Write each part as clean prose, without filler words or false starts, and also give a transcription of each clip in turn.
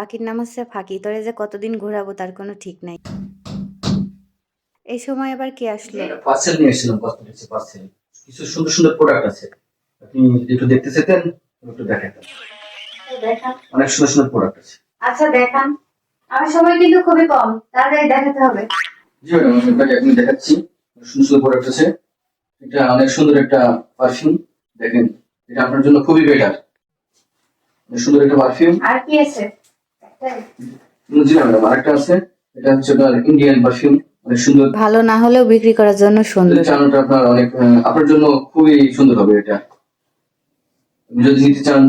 পাখির নাম হচ্ছে ফাঁকি। তোরে যে কতদিন ঘোরাবো তার কোনো ঠিক নাই। এই সময় আবার কে আসলো? পার্সেল নিয়ে এসেছিলাম, কসমেটিক্স পার্সেল। কিছু সুন্দর সুন্দর প্রোডাক্ট আছে, আপনি একটু দেখতে চাইতেন? একটু দেখাতেন। দেখান। অনেক সুন্দর সুন্দর প্রোডাক্ট আছে। আচ্ছা দেখান, আমার সময় কিন্তু খুবই কম, তাড়াতাড়ি দেখাতে হবে। জি ম্যাডাম, আমি আপনাকে এখন দেখাচ্ছি। সুন্দর সুন্দর প্রোডাক্ট আছে। এটা অনেক সুন্দর একটা পারফিউম, দেখেন এটা আপনার জন্য খুবই বেটার। অনেক সুন্দর একটা পারফিউম। আর কি আছে? জি ম্যাডাম, আরেকটা আছে। এটা হচ্ছে আপনার ইন্ডিয়ান পারফিউম, অনেক সুন্দর। ভালো না হলেও বিক্রি করার জন্য সুন্দর। চানটা আপনার অনেক আপনার জন্য খুবই সুন্দর হবে এটা, আপনি যদি নিতে চান।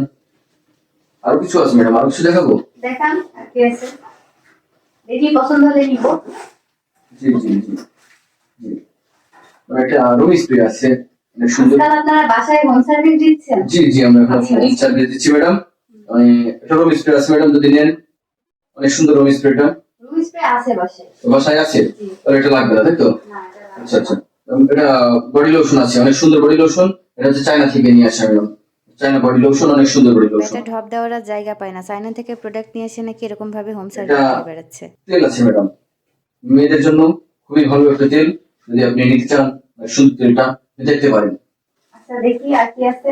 আরো কিছু আছে ম্যাডাম, আরো কিছু দেখাবো? দেখান, আর কি আছে দেখি, পছন্দ হলে নিব। জি জি জি জি। একটা রুম স্প্রে আছে, অনেক সুন্দর। আজকাল আপনারা বাসায় হোম সার্ভিস দিচ্ছেন? জি জি, আমরা এখন আচ্ছা। হোম সার্ভিস দিচ্ছি ম্যাডাম। একটা রুম স্প্রে আছে ম্যাডাম, যদি নেন। অনেক সুন্দর রুম স্প্রেটা। রুম স্প্রে আছে বাসায়? বাসায় আছে? জি। তাহলে এটা লাগবে না, তাই তো? না, এটা লাগবে না। আচ্ছা আচ্ছা। এটা বডি লোশন আছে, অনেক সুন্দর বডি লোশন। এটা হচ্ছে চায়না থেকে নিয়ে আসা ম্যাডাম। চায়না বডি লোশন, অনেক সুন্দর বডি লোশন। পেটে ঢপ দেওয়ার আর জায়গা পায় না, চায়না থেকে প্রোডাক্ট নিয়ে এসে নাকি এরকম ভাবে হোম এটা সার্ভিস দিয়ে বেড়াচ্ছে। তেল আছে ম্যাডাম, মেয়েদের জন্য খুবই ভালো একটা তেল। যদি আপনি নিতে চান, সুন্দর তেলটা দেখতে পারেন। আচ্ছা দেখি, আর কি আছে?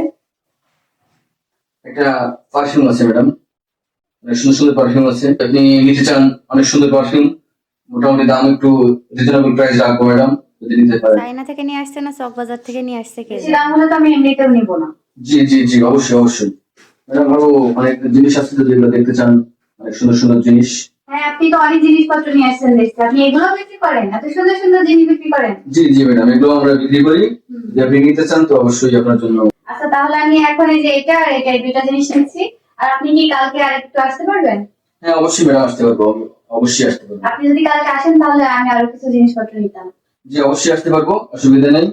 একটা পারফিউম আছে ম্যাডাম, অনেক সুন্দর সুন্দর পারফিউম আছে। আপনি নিতে চান, অনেক সুন্দর পারফিউম। মোটামুটি দাম একটু রিজনেবল প্রাইস রাখবো ম্যাডাম, যদি নিতে পারেন। চায়না থেকে নিয়ে আসছে না চক বাজার থেকে নিয়ে আসছে কে বেশি জানে? দাম হলে তো আমি এমনিতেও নিব না। জি জি জি, অবশ্যই অবশ্যই ম্যাডাম। আরো অনেক জিনিস আছে, যদি এগুলো দেখতে চান, অনেক সুন্দর সুন্দর জিনিস। হ্যাঁ, আপনি তো অনেক জিনিসপত্র নিয়ে আসছেন দেখছি, আপনি এগুলো বিক্রি করেন? এত সুন্দর সুন্দর জিনিস বিক্রি করেন? জি জি ম্যাডাম, এগুলো আমরা বিক্রি করি। যদি আপনি নিতে চান তো অবশ্যই আপনার জন্য। আচ্ছা, তাহলে আমি এখন এই যে এটা আর এটা, এই দুইটা জিনিস নিচ্ছি। আর আপনি কি কালকে আর একটু আসতে পারবেন? হ্যাঁ অবশ্যই ম্যাডাম, আসতে পারবো, অবশ্যই আসতে পারবো। আপনি যদি কালকে আসেন তাহলে আমি আরো কিছু জিনিসপত্র নিতাম। জি অবশ্যই আসতে পারবো, অসুবিধা নেই।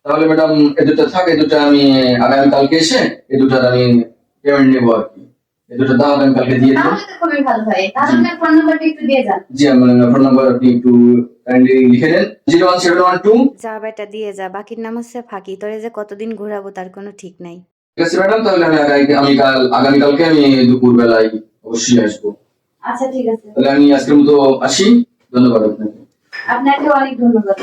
তাহলে ম্যাডাম এ দুটো থাক, এ দুটো আমি আগামী কালকে এসে এ দুটার আমি পেমেন্ট নেবো আর কি। এ দুটো দাম আমি কালকে দিয়ে দেবো। তাহলে তো খুবই ভালো হয়, তাহলে আপনার ফোন নাম্বারটা একটু দিয়ে যান। জি, আমার ফোন নাম্বার আপনি একটু কাইন্ডলি লিখে নেন, 01712। যা বেটা দিয়ে যা, বাকির নাম হচ্ছে ফাঁকি। তোরে যে কতদিন ঘোরাবো তার কোনো ঠিক নাই। ঠিক আছে ম্যাডাম, তাহলে আমি আগামীকালকে আমি দুপুর বেলায় অবশ্যই আসবো। আচ্ছা ঠিক আছে, তাহলে আমি আজকের মতো আসি। ধন্যবাদ আপনাকে। আপনাকে অনেক ধন্যবাদ।